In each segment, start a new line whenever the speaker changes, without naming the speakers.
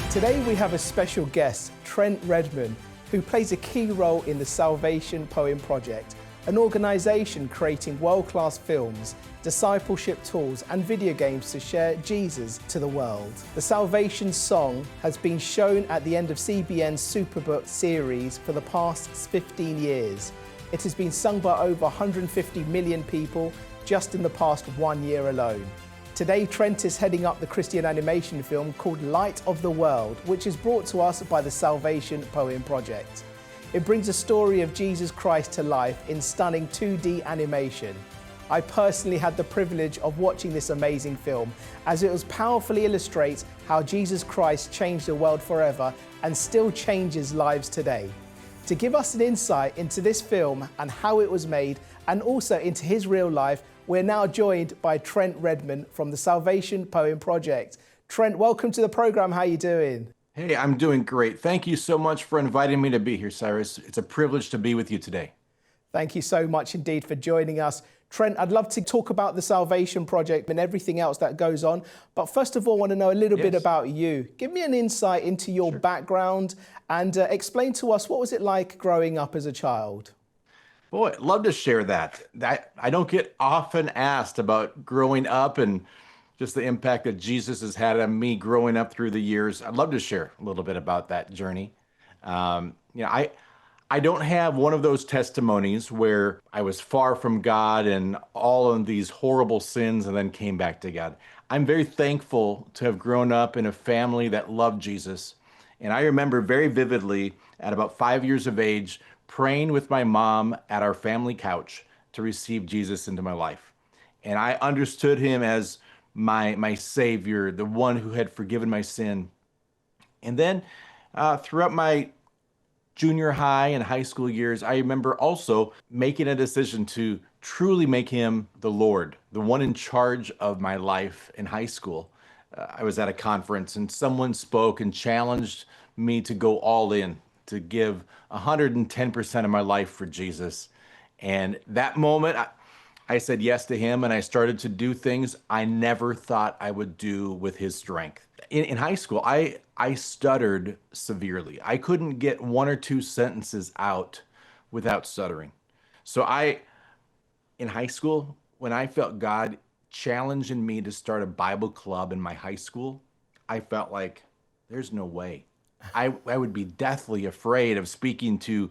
Today we have a special guest, Trent Redmann, who plays a key role in the Salvation Poem Project, an organisation creating world-class films, discipleship tools and video games to share Jesus to the world. The Salvation Song has been shown at the end of CBN Superbook series for the past 15 years. It has been sung by over 150 million people just in the past 1 year alone. Today, Trent is heading up the Christian animation film called Light of the World, which is brought to us by the Salvation Poem Project. It brings a story of Jesus Christ to life in stunning 2D animation. I personally had the privilege of watching this amazing film, as it powerfully illustrates how Jesus Christ changed the world forever and still changes lives today. To give us an insight into this film and how it was made, and also into his real life, we're now joined by Trent Redmann from the Salvation Poem Project. Trent, welcome to the program. How are you doing?
Hey, I'm doing great. Thank you so much for inviting me to be here, Cyrus. It's a privilege to be with you today.
Thank you so much indeed for joining us. Trent, I'd love to talk about the Salvation Project and everything else that goes on. But first of all, I want to know a little bit about you. Give me an insight into your background and explain to us, what was it like growing up as a child?
Boy, I'd love to share that. I don't get often asked about growing up and just the impact that Jesus has had on me growing up through the years. I'd love to share a little bit about that journey. I don't have one of those testimonies where I was far from God and all of these horrible sins and then came back to God. I'm very thankful to have grown up in a family that loved Jesus. And I remember very vividly at about 5 years of age, praying with my mom at our family couch to receive Jesus into my life. And I understood him as my Savior, the one who had forgiven my sin. And then throughout my junior high and high school years, I remember also making a decision to truly make him the Lord, the one in charge of my life in high school. I was at a conference and someone spoke and challenged me to go all in, to give 110% of my life for Jesus. And that moment, I said yes to him, and I started to do things I never thought I would do with his strength. In high school, I stuttered severely. I couldn't get one or two sentences out without stuttering. So in high school, when I felt God challenging me to start a Bible club in my high school, I felt like there's no way. I would be deathly afraid of speaking to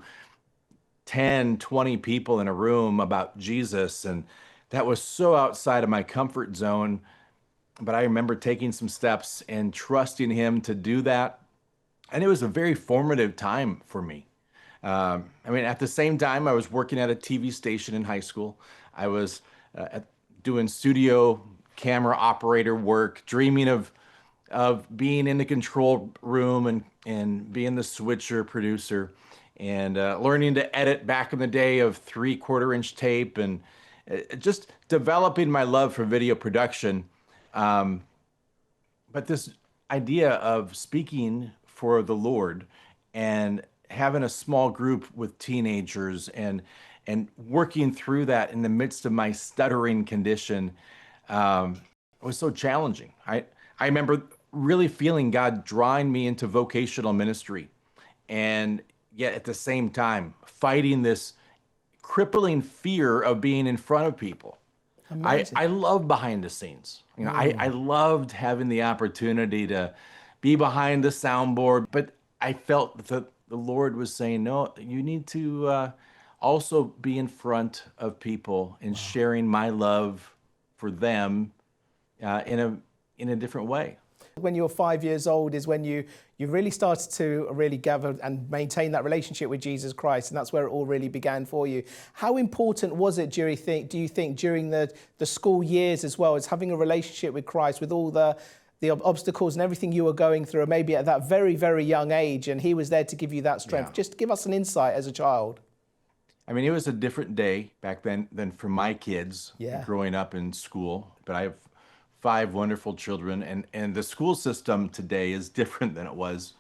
10, 20 people in a room about Jesus. And that was so outside of my comfort zone. But I remember taking some steps and trusting him to do that. And it was a very formative time for me. At the same time, I was working at a TV station in high school. I was doing studio camera operator work, dreaming of being in the control room and being the switcher producer, and learning to edit back in the day of 3/4 inch tape, and just developing my love for video production. But this idea of speaking for the Lord and having a small group with teenagers and working through that in the midst of my stuttering condition was so challenging. I remember really feeling God drawing me into vocational ministry, and yet at the same time fighting this crippling fear of being in front of people. I love behind the scenes. I loved having the opportunity to be behind the soundboard, but I felt that the Lord was saying, no, you need to also be in front of people and sharing my love for them in a different way.
When you were 5 years old is when you really started to really gather and maintain that relationship with Jesus Christ, and that's where it all really began for you. How important was it, do you think, during the school years as well, as having a relationship with Christ with all the obstacles and everything you were going through, maybe at that very, very young age, and he was there to give you that strength? Yeah. Just give us an insight as a child.
It was a different day back then than for my kids growing up in school, but I have 5 wonderful children, and the school system today is different than it was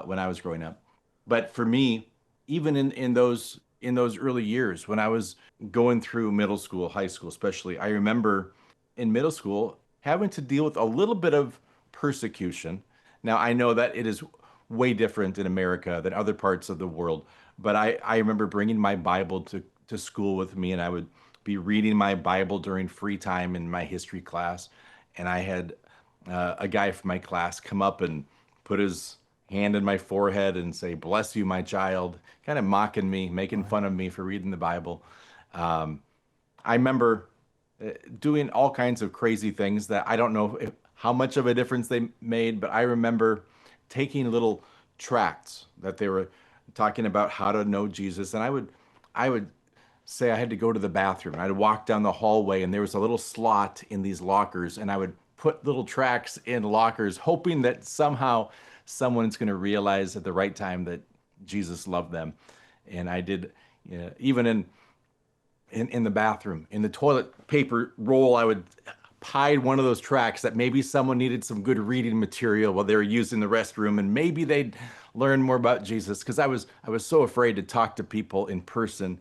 when I was growing up. But for me, even in those early years, when I was going through middle school, high school especially, I remember in middle school having to deal with a little bit of persecution. Now, I know that it is way different in America than other parts of the world, but I remember bringing my Bible to school with me, and I would be reading my Bible during free time in my history class. And I had a guy from my class come up and put his hand in my forehead and say, "Bless you, my child," kind of mocking me, making fun of me for reading the Bible. Um, I remember doing all kinds of crazy things that I don't know how much of a difference they made, but I remember taking little tracts that they were talking about how to know Jesus, and I would say I had to go to the bathroom. I'd walk down the hallway, and there was a little slot in these lockers, and I would put little tracts in lockers, hoping that somehow someone's going to realize at the right time that Jesus loved them. And I did, even in the bathroom, in the toilet paper roll, I would hide one of those tracks that maybe someone needed some good reading material while they were using the restroom, and maybe they'd learn more about Jesus, because I was so afraid to talk to people in person.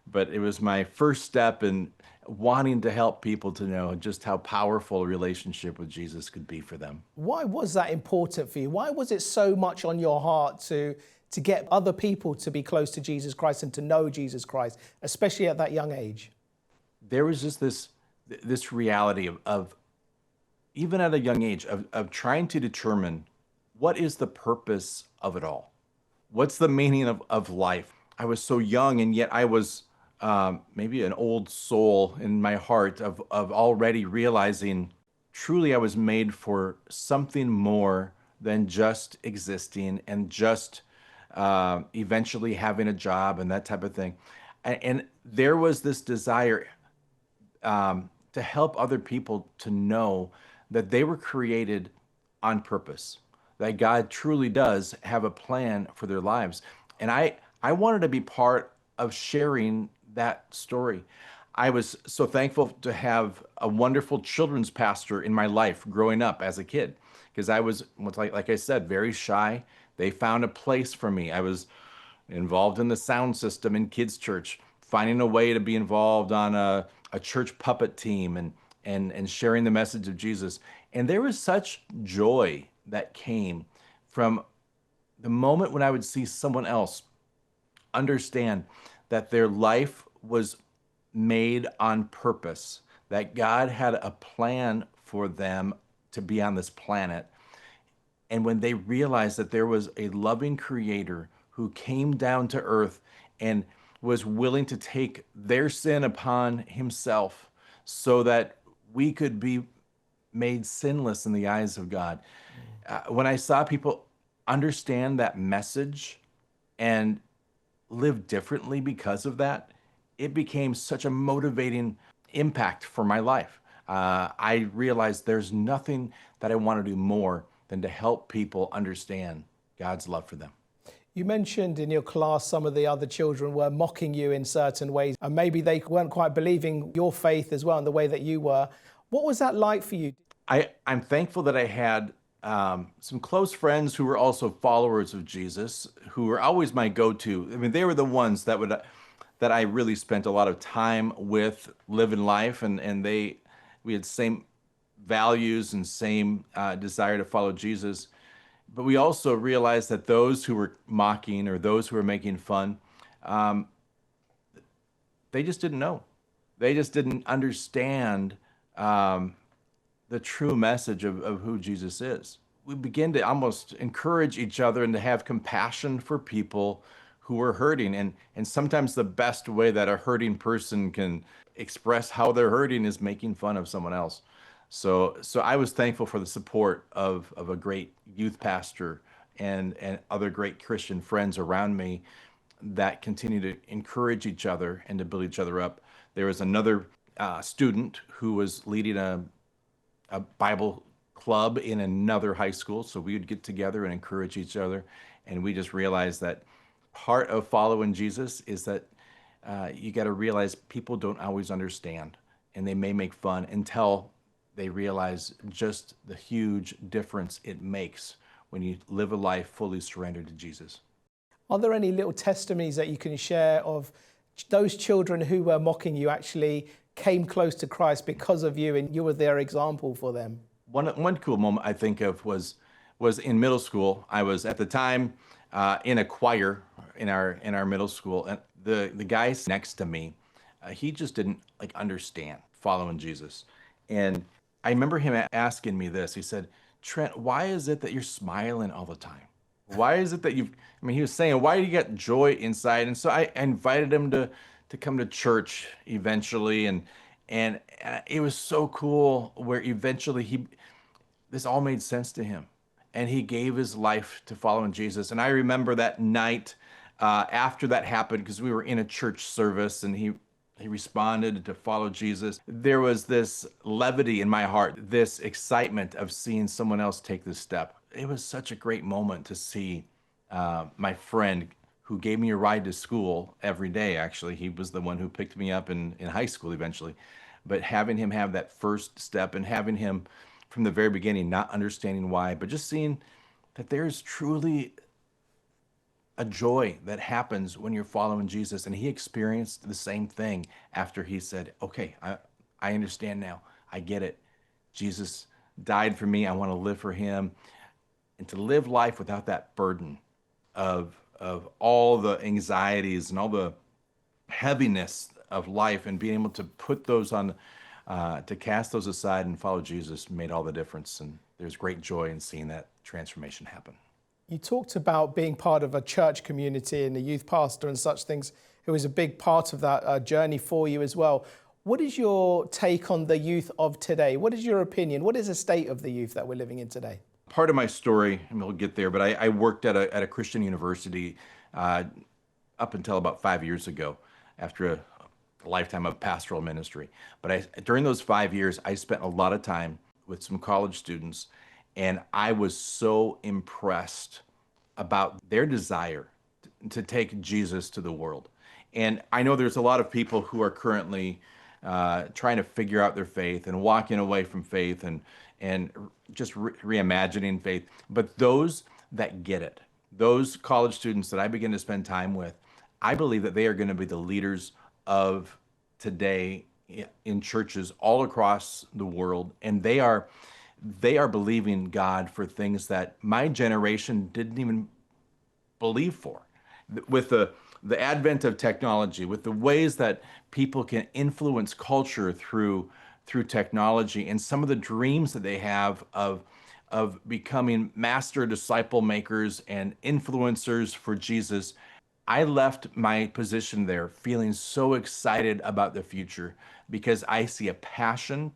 But it was my first step in wanting to help people to know just how powerful a relationship with Jesus could be for them.
Why was that important for you? Why was it so much on your heart to get other people to be close to Jesus Christ and to know Jesus Christ, especially at that young age?
There was just this reality of even at a young age of trying to determine what is the purpose of it all. What's the meaning of life? I was so young, and yet I was maybe an old soul in my heart of already realizing truly I was made for something more than just existing and just eventually having a job and that type of thing. And there was this desire to help other people to know that they were created on purpose, that God truly does have a plan for their lives. And I wanted to be part of sharing that story. I was so thankful to have a wonderful children's pastor in my life growing up as a kid, because I was, like I said, very shy. They found a place for me. I was involved in the sound system in kids' church, finding a way to be involved on a church puppet team and sharing the message of Jesus. And there was such joy that came from the moment when I would see someone else understand that their life was made on purpose, that God had a plan for them to be on this planet. And when they realized that there was a loving creator who came down to earth and was willing to take their sin upon himself so that we could be made sinless in the eyes of God. When I saw people understand that message and live differently because of that, it became such a motivating impact for my life. I realized there's nothing that I want to do more than to help people understand God's love for them.
You mentioned in your class some of the other children were mocking you in certain ways, and maybe they weren't quite believing your faith as well in the way that you were. What was that like for you?
I'm thankful that I had some close friends who were also followers of Jesus, who were always my go-to. I mean, they were the ones that I really spent a lot of time with, living life, and we had same values and same desire to follow Jesus. But we also realized that those who were mocking or those who were making fun, they just didn't know. They just didn't understand the true message of who Jesus is. We begin to almost encourage each other and to have compassion for people who are hurting. And sometimes the best way that a hurting person can express how they're hurting is making fun of someone else. So I was thankful for the support of a great youth pastor and other great Christian friends around me that continue to encourage each other and to build each other up. There was another student who was leading a Bible club in another high school. So we would get together and encourage each other. And we just realized that part of following Jesus is that you got to realize people don't always understand, and they may make fun until they realize just the huge difference it makes when you live a life fully surrendered to Jesus.
Are there any little testimonies that you can share of those children who were mocking you actually came close to Christ because of you and you were their example for them?
One cool moment I think of was was in middle school. I was at the time in a choir in our middle school, and the guy next to me, he just didn't like understand following Jesus. And I remember him asking me this. He said, "Trent, why is it that you're smiling all the time? Why is it that you've?" I mean, he was saying, "Why do you get joy inside?" And so I invited him to come to church eventually, and it was so cool where eventually he this all made sense to him. And he gave his life to following Jesus. And I remember that night after that happened, because we were in a church service and he responded to follow Jesus. There was this levity in my heart, this excitement of seeing someone else take this step. It was such a great moment to see my friend who gave me a ride to school every day. Actually, he was the one who picked me up in high school eventually. But having him have that first step and having him from the very beginning, not understanding why, but just seeing that there's truly a joy that happens when you're following Jesus. And he experienced the same thing after he said, "Okay, I understand now. I get it. Jesus died for me. I want to live for him." And to live life without that burden of all the anxieties and all the heaviness of life, and being able to put those on, to cast those aside and follow Jesus made all the difference. And there's great joy in seeing that transformation happen.
You talked about being part of a church community and a youth pastor and such things, who was a big part of that journey for you as well. What is your take on the youth of today? What is your opinion? What is the state of the youth that we're living in today?
Part of my story, and we'll get there, but I worked at a Christian university up until about 5 years ago, after a lifetime of pastoral ministry. But during those 5 years, I spent a lot of time with some college students, and I was so impressed about their desire to take Jesus to the world. And I know there's a lot of people who are currently trying to figure out their faith and walking away from faith and just reimagining faith. But those that get it, those college students that I begin to spend time with, I believe that they are going to be the leaders of today in churches all across the world. And they are believing God for things that my generation didn't even believe for. With the advent of technology, with the ways that people can influence culture through technology, and some of the dreams that they have of becoming master disciple makers and influencers for Jesus, I left my position there feeling so excited about the future, because I see a passion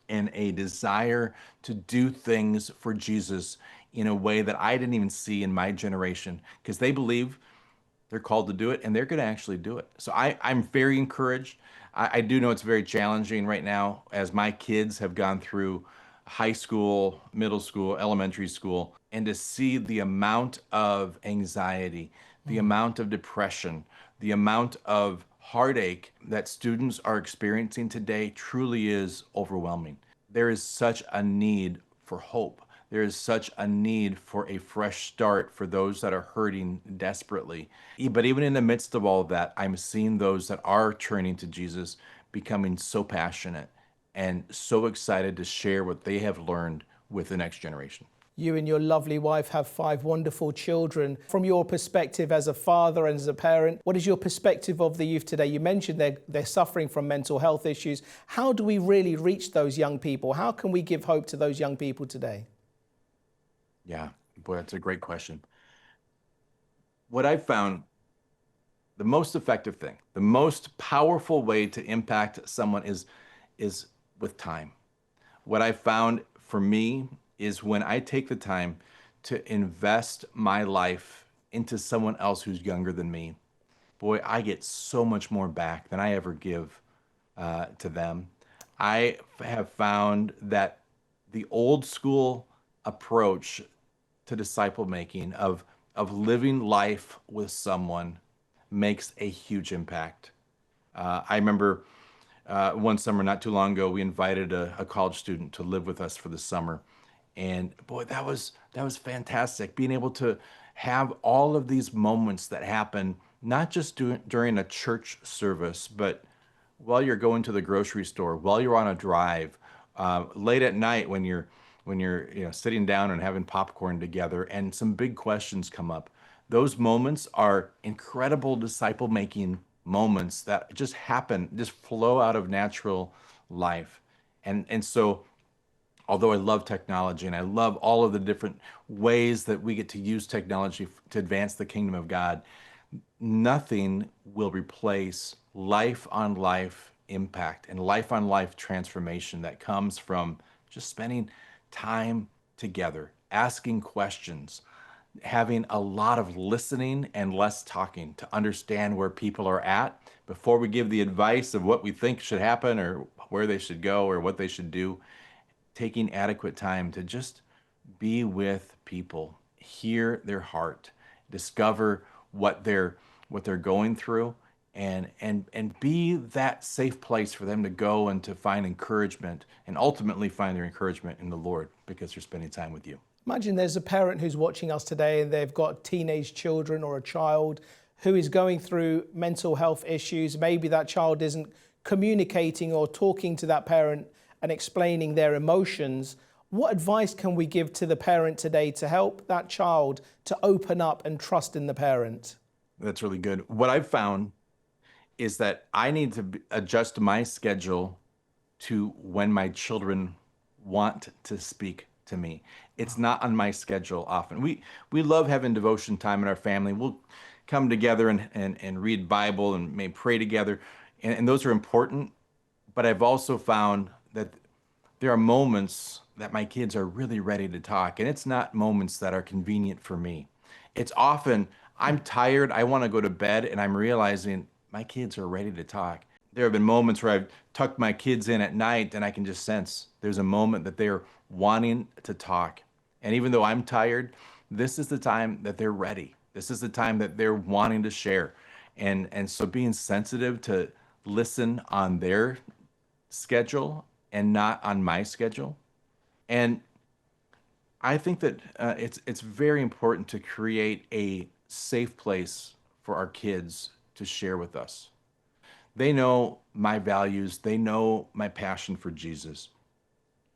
and a desire to do things for Jesus in a way that I didn't even see in my generation, because they believe they're called to do it and they're going to actually do it. So I'm very encouraged. I do know it's very challenging right now, as my kids have gone through high school, middle school, elementary school, and to see the amount of anxiety, the amount of depression, the amount of heartache that students are experiencing today truly is overwhelming. There is such a need for hope. There is such a need for a fresh start for those that are hurting desperately. But even in the midst of all of that, I'm seeing those that are turning to Jesus becoming so passionate and so excited to share what they have learned with the next generation.
You and your lovely wife have 5 wonderful children. From your perspective as a father and as a parent, what is your perspective of the youth today? You mentioned they're suffering from mental health issues. How do we really reach those young people? How can we give hope to those young people today?
Yeah, boy, that's a great question. What I've found, the most effective thing, the most powerful way to impact someone is with time. What I found for me is when I take the time to invest my life into someone else who's younger than me, boy, I get so much more back than I ever give to them. I have found that the old school approach to disciple making, of living life with someone, makes a huge impact. I remember one summer not too long ago, we invited a college student to live with us for the summer. And boy, that was fantastic. Being able to have all of these moments that happen, not just during a church service, but while you're going to the grocery store, while you're on a drive, late at night when when you're, sitting down and having popcorn together and some big questions come up. Those moments are incredible disciple making moments that just happen, just flow out of natural life. And so although I love technology and I love all of the different ways that we get to use technology to advance the kingdom of God, nothing will replace life on life impact and life on life transformation that comes from just spending time together, asking questions, having a lot of listening and less talking to understand where people are at before we give the advice of what we think should happen or where they should go or what they should do. Taking adequate time to just be with people, hear their heart, discover what they're going through, and be that safe place for them to go and to find encouragement and ultimately find their encouragement in the Lord because they're spending time with you.
Imagine there's a parent who's watching us today and they've got teenage children or a child who is going through mental health issues. Maybe that child isn't communicating or talking to that parent and explaining their emotions. What advice can we give to the parent today to help that child to open up and trust in the parent?
That's really good. What I've found is that I need to adjust my schedule to when my children want to speak to me. It's not on my schedule often. We love having devotion time in our family. We'll come together and read Bible and may pray together. And those are important. But I've also found that there are moments that my kids are really ready to talk. And it's not moments that are convenient for me. It's often I'm tired, I want to go to bed, and I'm realizing my kids are ready to talk. There have been moments where I've tucked my kids in at night and I can just sense there's a moment that they're wanting to talk. And even though I'm tired, this is the time that they're ready. This is the time that they're wanting to share. And so being sensitive to listen on their schedule and not on my schedule. And I think that it's very important to create a safe place for our kids to share with us. They know my values, they know my passion for Jesus,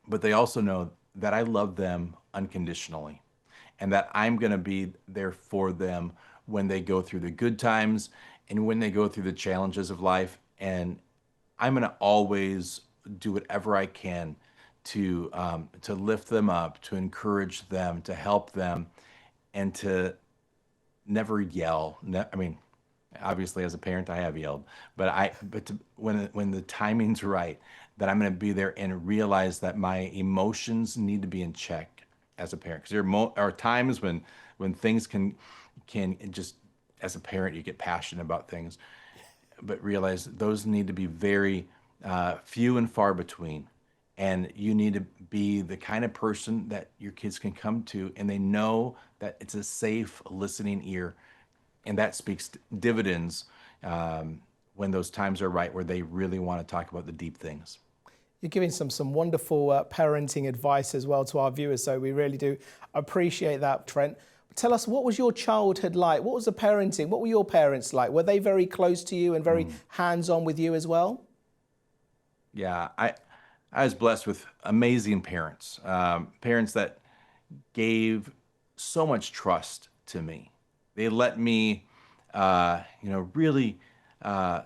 but they also know that I love them unconditionally and that I'm going to be there for them when they go through the good times and when they go through the challenges of life. And I'm going to always do whatever I can to lift them up, to encourage them, to help them, and to never yell. I mean, obviously, as a parent, I have yelled, when the timing's right, that I'm going to be there and realize that my emotions need to be in check as a parent. Because there are times when things can just, as a parent, you get passionate about things, but realize those need to be very few and far between. And you need to be the kind of person that your kids can come to, and they know that it's a safe listening ear, and that speaks dividends when those times are right, where they really want to talk about the deep things.
You're giving some wonderful parenting advice as well to our viewers, so we really do appreciate that, Trent. Tell us, what was your childhood like? What was the parenting? What were your parents like? Were they very close to you and very hands-on with you as well?
Yeah, I was blessed with amazing parents, parents that gave so much trust to me. They let me, really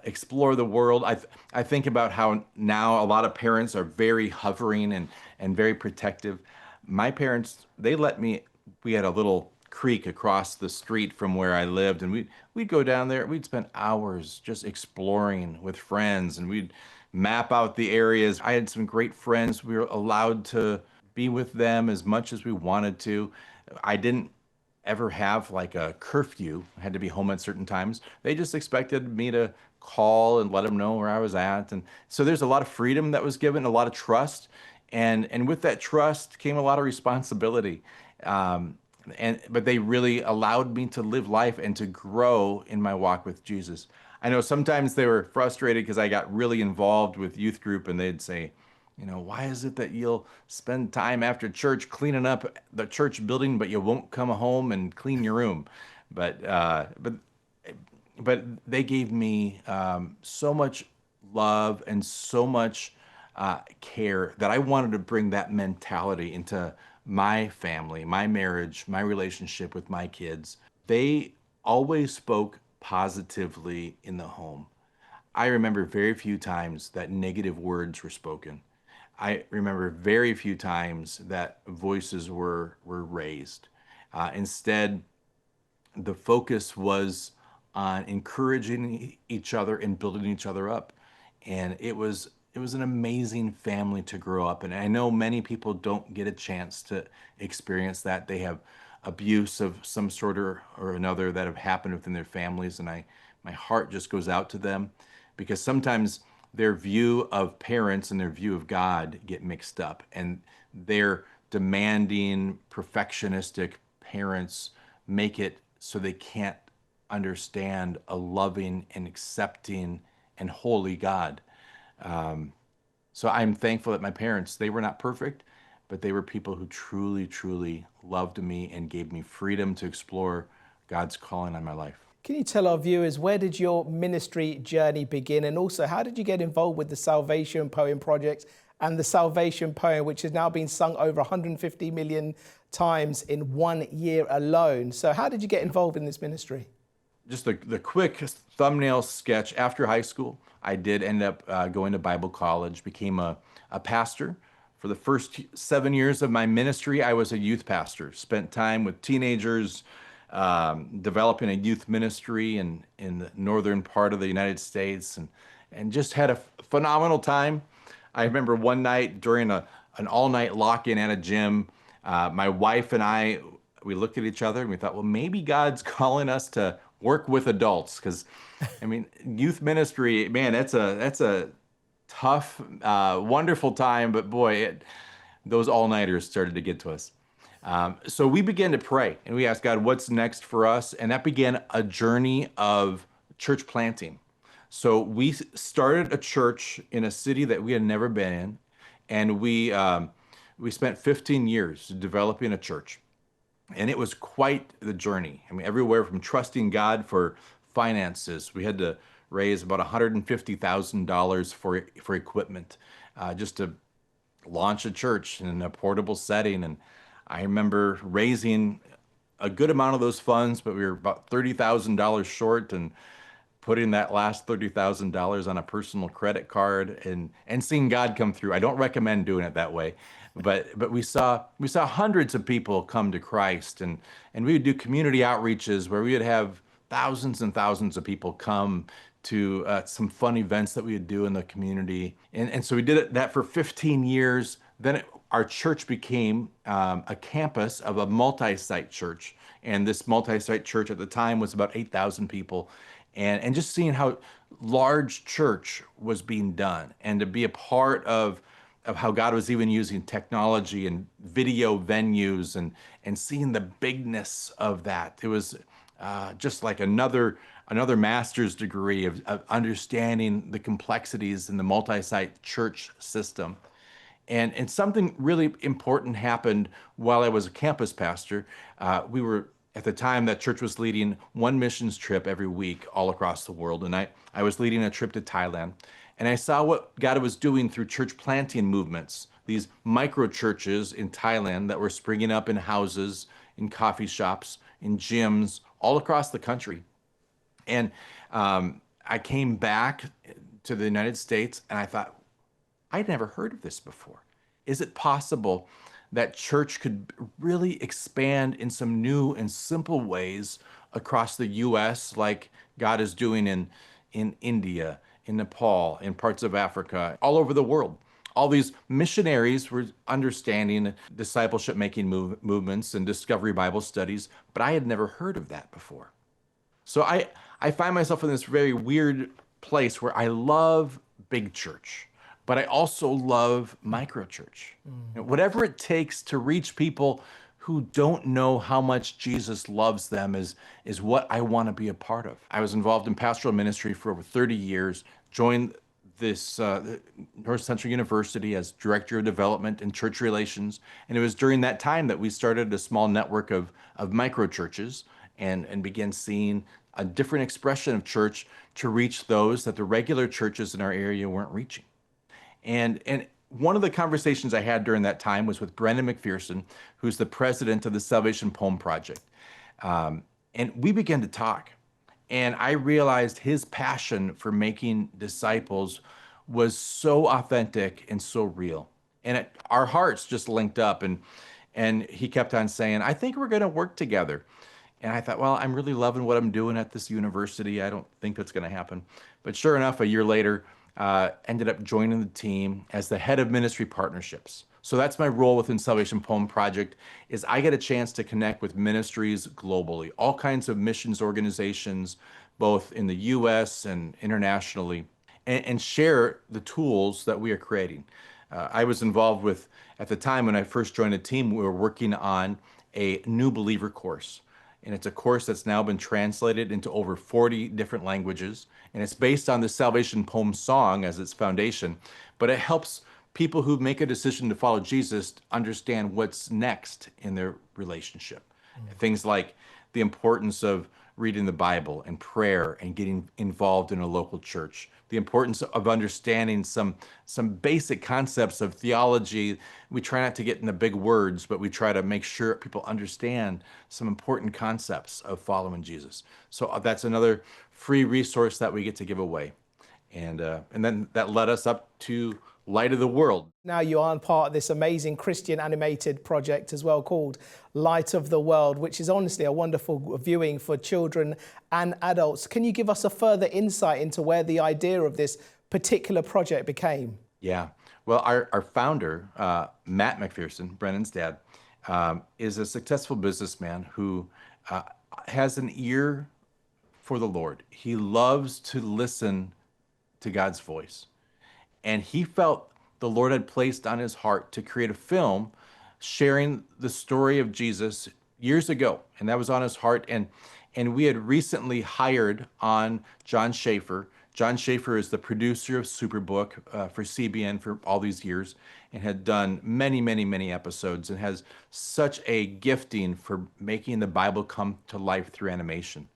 explore the world. I think about how now a lot of parents are very hovering and very protective. My parents, they let me. We had a little creek across the street from where I lived, and we'd go down there. We'd spend hours just exploring with friends, and we'd map out the areas. I had some great friends. We were allowed to be with them as much as we wanted to. I didn't ever have like a curfew. I had to be home at certain times. They just expected me to call and let them know where I was at. And so there's a lot of freedom that was given, a lot of trust. And with that trust came a lot of responsibility. But they really allowed me to live life and to grow in my walk with Jesus. I know sometimes they were frustrated because I got really involved with youth group, and they'd say, why is it that you'll spend time after church cleaning up the church building, but you won't come home and clean your room? But they gave me so much love and so much care, that I wanted to bring that mentality into my family, my marriage, my relationship with my kids. They always spoke positively in the home. I remember very few times that negative words were spoken. I remember very few times that voices were raised. Instead, the focus was on encouraging each other and building each other up. And it was an amazing family to grow up in. And I know many people don't get a chance to experience that. They have abuse of some sort or another that have happened within their families. And my heart just goes out to them, because sometimes their view of parents and their view of God get mixed up, and their demanding, perfectionistic parents make it so they can't understand a loving and accepting and holy God. So I'm thankful that my parents, they were not perfect, but they were people who truly, truly loved me and gave me freedom to explore God's calling on my life.
Can you tell our viewers, where did your ministry journey begin? And also, how did you get involved with the Salvation Poem Project and the Salvation Poem, which has now been sung over 150 million times in 1 year alone? So how did you get involved in this ministry?
Just the quick thumbnail sketch: after high school, I did end up going to Bible college, became a pastor. For the first 7 years of my ministry, I was a youth pastor, spent time with teenagers, developing a youth ministry in the northern part of the United States, and just had a phenomenal time. I remember one night during an all-night lock-in at a gym, my wife and I, we looked at each other and we thought, well, maybe God's calling us to work with adults, because I mean, youth ministry, man, that's a tough, wonderful time, but boy, those all-nighters started to get to us. So we began to pray and we asked God, what's next for us? And that began a journey of church planting. So we started a church in a city that we had never been in, and we spent 15 years developing a church. And it was quite the journey. I mean, everywhere from trusting God for finances. We had to raise about $150,000 for equipment, just to launch a church in a portable setting. And I remember raising a good amount of those funds, but we were about $30,000 short, and putting that last $30,000 on a personal credit card and seeing God come through. I don't recommend doing it that way, but we saw hundreds of people come to Christ, and we would do community outreaches where we would have thousands and thousands of people come to some fun events that we would do in the community. And so we did that for 15 years. Then our church became a campus of a multi-site church. And this multi-site church at the time was about 8,000 people. And just seeing how large church was being done, and to be a part of how God was even using technology and video venues, and seeing the bigness of that. It was just like another master's degree of understanding the complexities in the multi-site church system. And something really important happened while I was a campus pastor. We were, at the time, that church was leading one missions trip every week all across the world. And I was leading a trip to Thailand. And I saw what God was doing through church planting movements, these micro churches in Thailand that were springing up in houses, in coffee shops, in gyms, all across the country. And I came back to the United States and I thought, I'd never heard of this before. Is it possible that church could really expand in some new and simple ways across the US, like God is doing in India, in Nepal, in parts of Africa, all over the world? All these missionaries were understanding discipleship making movements and discovery Bible studies, but I had never heard of that before. So I find myself in this very weird place where I love big church, but I also love micro church. Whatever it takes to reach people who don't know how much Jesus loves them is what I want to be a part of. I was involved in pastoral ministry for over 30 years, joined this North Central University as director of development and church relations. And it was during that time that we started a small network of micro churches, and began seeing a different expression of church to reach those that the regular churches in our area weren't reaching. And one of the conversations I had during that time was with Brendan McPherson, who's the president of the Salvation Poem Project. Um, and we began to talk. And I realized his passion for making disciples was so authentic and so real. And our hearts just linked up. And he kept on saying, I think we're going to work together. And I thought, well, I'm really loving what I'm doing at this university. I don't think that's going to happen. But sure enough, a year later, ended up joining the team as the head of ministry partnerships. So that's my role within Salvation Poem Project is I get a chance to connect with ministries globally, all kinds of missions organizations, both in the US and internationally, and share the tools that we are creating. I was involved with, at the time when I first joined the team, we were working on a new believer course. And it's a course that's now been translated into over 40 different languages. And it's based on the Salvation Poem song as its foundation. But it helps people who make a decision to follow Jesus understand what's next in their relationship. Things like the importance of reading the Bible and prayer and getting involved in a local church, the importance of understanding some basic concepts of theology. We try not to get into big words, but we try to make sure people understand some important concepts of following Jesus. So that's another free resource that we get to give away. And then that led us up to Light of the World.
Now you are part of this amazing Christian animated project as well called Light of the World, which is honestly a wonderful viewing for children and adults. Can you give us a further insight into where the idea of this particular project became?
Yeah. Well, our founder, Matt McPherson, Brennan's dad, is a successful businessman who has an ear for the Lord. He loves to listen to God's voice. And he felt the Lord had placed on his heart to create a film sharing the story of Jesus years ago. And that was on his heart. And we had recently hired on John Schaefer. John Schaefer is the producer of Superbook for CBN for all these years and had done many, many, many episodes and has such a gifting for making the Bible come to life through animation.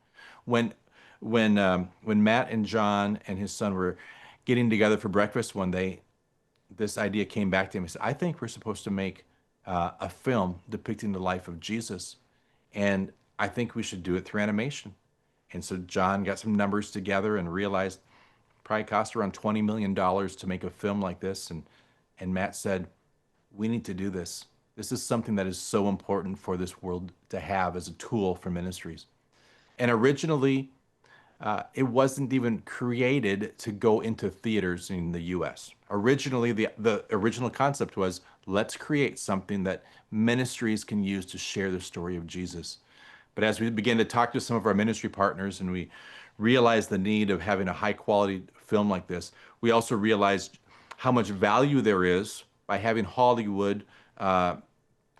When Matt and John and his son were getting together for breakfast one day, this idea came back to him. He said, I think we're supposed to make a film depicting the life of Jesus, and I think we should do it through animation. And so John got some numbers together and realized probably cost around $20 million to make a film like this. And Matt said, we need to do this. This is something that is so important for this world to have as a tool for ministries. And originally, it wasn't even created to go into theaters in the US. Originally, the original concept was, let's create something that ministries can use to share the story of Jesus. But as we began to talk to some of our ministry partners and we realized the need of having a high quality film like this, we also realized how much value there is by having Hollywood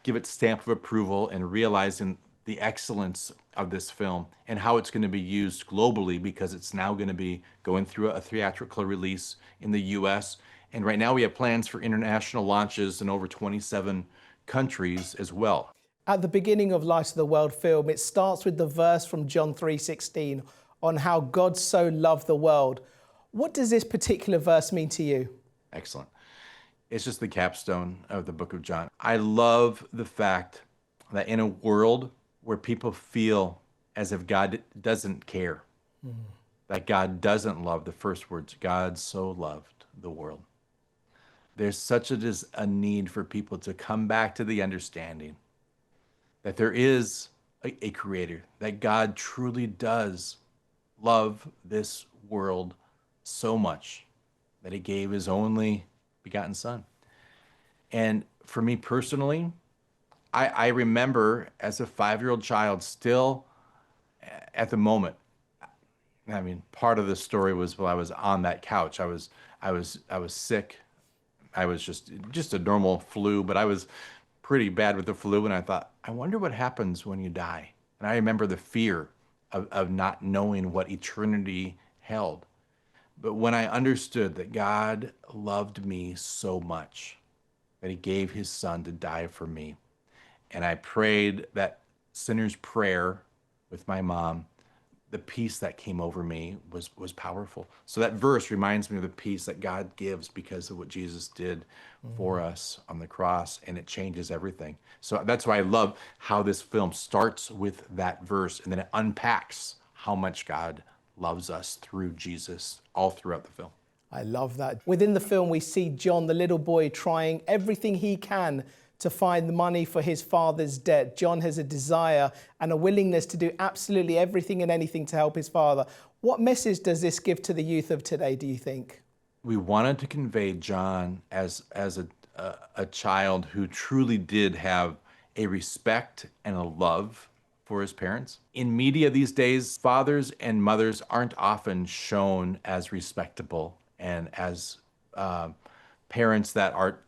give it stamp of approval and realizing the excellence of this film and how it's going to be used globally, because it's now going to be going through a theatrical release in the US. And right now we have plans for international launches in over 27 countries as well.
At the beginning of Light of the World film, it starts with the verse from John 3:16 on how God so loved the world. What does this particular verse mean to you?
Excellent. It's just the capstone of the book of John. I love the fact that in a world where people feel as if God doesn't care, that God doesn't love, the first words, God so loved the world. There's such a need for people to come back to the understanding that there is a creator, that God truly does love this world so much that he gave his only begotten son. And for me personally, I remember as a 5-year-old child still at the moment. I mean, part of the story was while I was on that couch. I was sick. I was just a normal flu, but I was pretty bad with the flu. And I thought, I wonder what happens when you die. And I remember the fear of not knowing what eternity held. But when I understood that God loved me so much, that he gave his son to die for me, and I prayed that sinner's prayer with my mom, the peace that came over me was powerful. So that verse reminds me of the peace that God gives because of what Jesus did for us on the cross, and it changes everything. So that's why I love how this film starts with that verse, and then it unpacks how much God loves us through Jesus all throughout the film.
I love that. Within the film, we see John, the little boy, trying everything he can to find the money for his father's debt. John has a desire and a willingness to do absolutely everything and anything to help his father. What message does this give to the youth of today, do you think?
We wanted to convey John as a child who truly did have a respect and a love for his parents. In media these days, fathers and mothers aren't often shown as respectable and as parents that are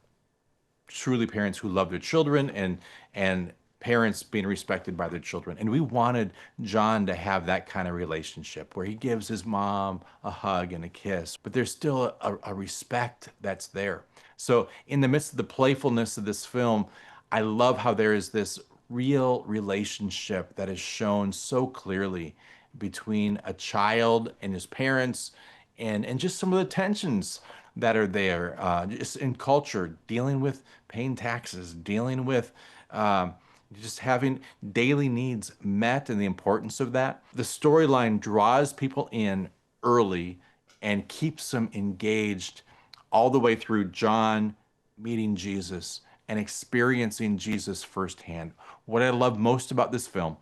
truly parents who love their children and parents being respected by their children. And we wanted John to have that kind of relationship where he gives his mom a hug and a kiss, but there's still a respect that's there. So in the midst of the playfulness of this film, I love how there is this real relationship that is shown so clearly between a child and his parents, and just some of the tensions that are there, just in culture, dealing with paying taxes, dealing with just having daily needs met and the importance of that. The storyline draws people in early and keeps them engaged all the way through John meeting Jesus and experiencing Jesus firsthand. What I love most about this film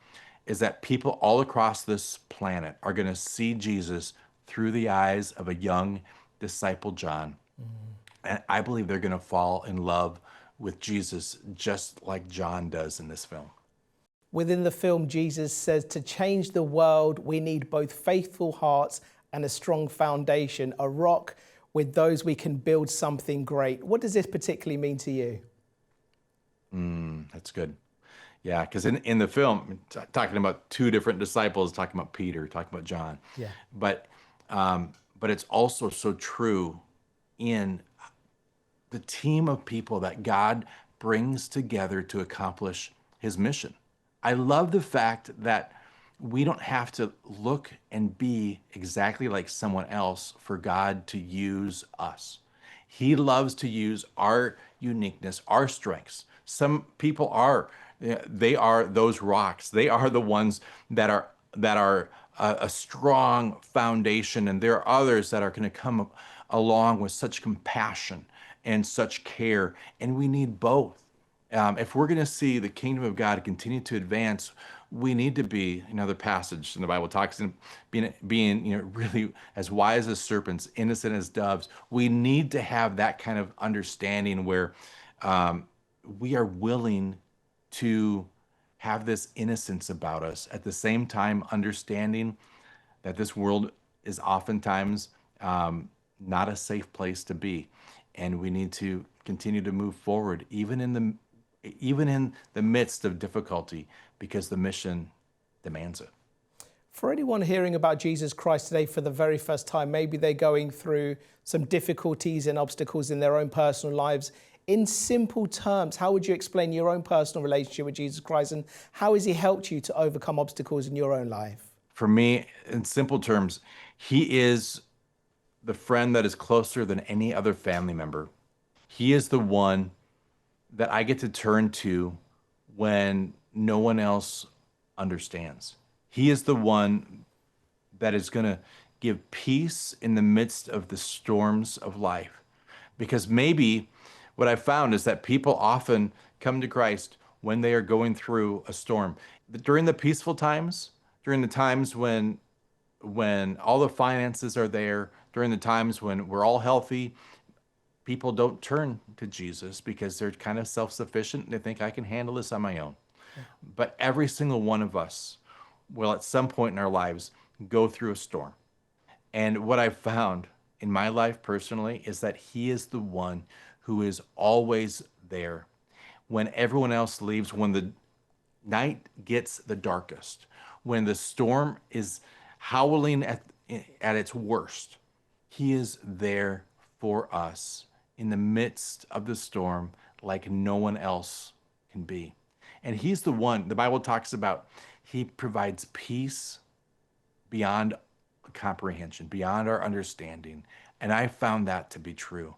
is that people all across this planet are going to see Jesus through the eyes of a young disciple John. And I believe they're going to fall in love with Jesus just like John does in this film.
Within the film, Jesus says to change the world, we need both faithful hearts and a strong foundation, a rock with those we can build something great. What does this particularly mean to you?
That's good. Yeah, because in the film, talking about two different disciples, talking about Peter, talking about John.
Yeah.
But it's also so true in the team of people that God brings together to accomplish his mission. I love the fact that we don't have to look and be exactly like someone else for God to use us. He loves to use our uniqueness, our strengths. Some people are, they are those rocks. They are the ones that are a strong foundation, and there are others that are going to come along with such compassion and such care, and we need both. If we're going to see the kingdom of God continue to advance, we need to be, another passage in the Bible talks in being really as wise as serpents, innocent as doves. We need to have that kind of understanding where we are willing to have this innocence about us, at the same time understanding that this world is oftentimes not a safe place to be, and we need to continue to move forward, even in the midst of difficulty, because the mission demands it.
For anyone hearing about Jesus Christ today for the very first time, maybe they're going through some difficulties and obstacles in their own personal lives. In simple terms, how would you explain your own personal relationship with Jesus Christ, and how has he helped you to overcome obstacles in your own life?
For me, in simple terms, he is the friend that is closer than any other family member. He is the one that I get to turn to when no one else understands. He is the one that is going to give peace in the midst of the storms of life. Because maybe what I've found is that people often come to Christ when they are going through a storm. During the peaceful times, during the times when all the finances are there, during the times when we're all healthy, people don't turn to Jesus because they're kind of self-sufficient and they think I can handle this on my own. Yeah. But every single one of us will at some point in our lives go through a storm. And what I've found in my life personally is that he is the one who is always there when everyone else leaves, when the night gets the darkest, when the storm is howling at its worst. He is there for us in the midst of the storm like no one else can be. And he's the one, the Bible talks about, he provides peace beyond comprehension, beyond our understanding. And I found that to be true.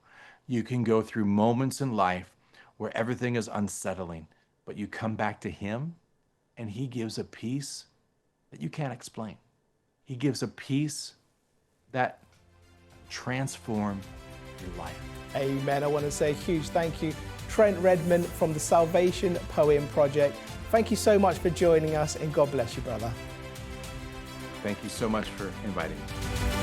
You can go through moments in life where everything is unsettling, but you come back to him and he gives a peace that you can't explain. He gives a peace that transforms your life.
Amen. I want to say a huge thank you, Trent Redmann from the Salvation Poem Project. Thank you so much for joining us, and God bless you, brother.
Thank you so much for inviting me.